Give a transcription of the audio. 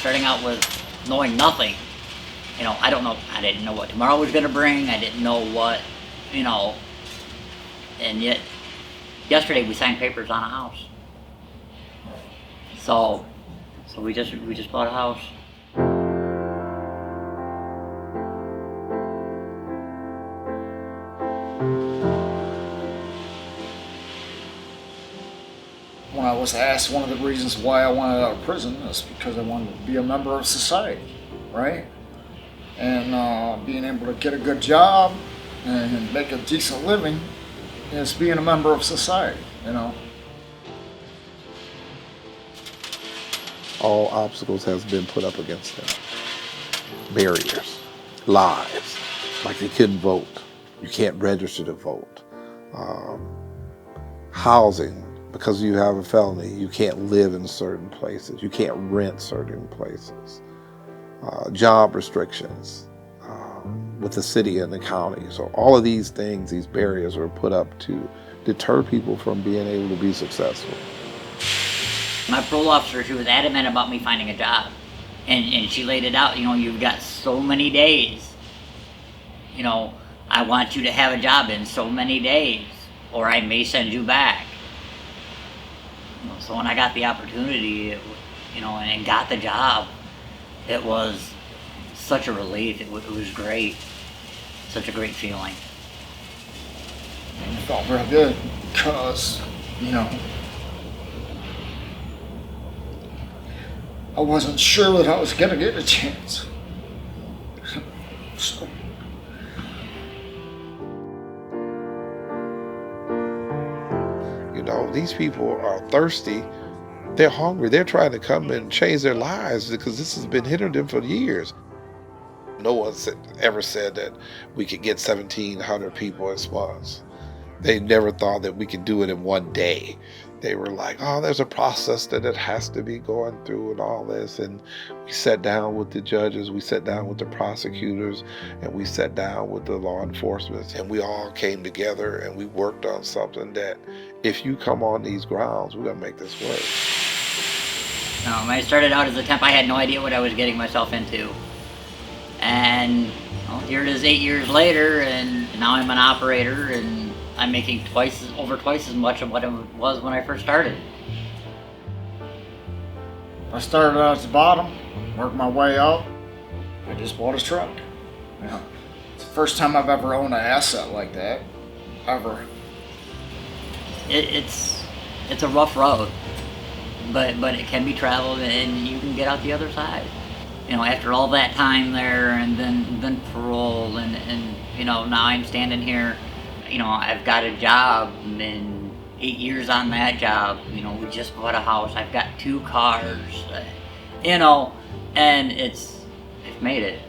starting out with knowing nothing. I didn't know what tomorrow was going to bring. I didn't know what, you know, and yet yesterday we signed papers on a house. So we just bought a house. When I was asked one of the reasons why I wanted out of prison is because I wanted to be a member of society, right? And being able to get a good job and make a decent living is being a member of society, you know? All obstacles has been put up against them. Barriers, lies, like they couldn't vote. You can't register to vote. Housing, because you have a felony, you can't live in certain places. You can't rent certain places. Job restrictions with the city and the county. So all of these things, these barriers were put up to deter people from being able to be successful. My parole officer, she was adamant about me finding a job. And she laid it out, you've got so many days. I want you to have a job in so many days, or I may send you back. So when I got the opportunity, and got the job, it was such a relief. It was great. Such a great feeling. And it felt real good because, I wasn't sure that I was going to get a chance. So. These people are thirsty. They're hungry. They're trying to come and change their lives because this has been hindering them for years. No one ever said that we could get 1,700 people in SPUNS. They never thought that we could do it in one day. They were like, oh, there's a process that it has to be going through and all this. And we sat down with the judges, we sat down with the prosecutors, and we sat down with the law enforcement. And we all came together and we worked on something that if you come on these grounds, we're going to make this work. When I started out as a temp, I had no idea what I was getting myself into. And here it is 8 years later, and now I'm an operator, and I'm making over twice as much of what it was when I first started. I started out at the bottom, worked my way up. I just bought a truck. It's the first time I've ever owned an asset like that, ever. It's a rough road, but it can be traveled, and you can get out the other side. After all that time there, and then parole, and now I'm standing here. I've got a job, and 8 years on that job. We just bought a house. I've got 2 cars, and I've made it.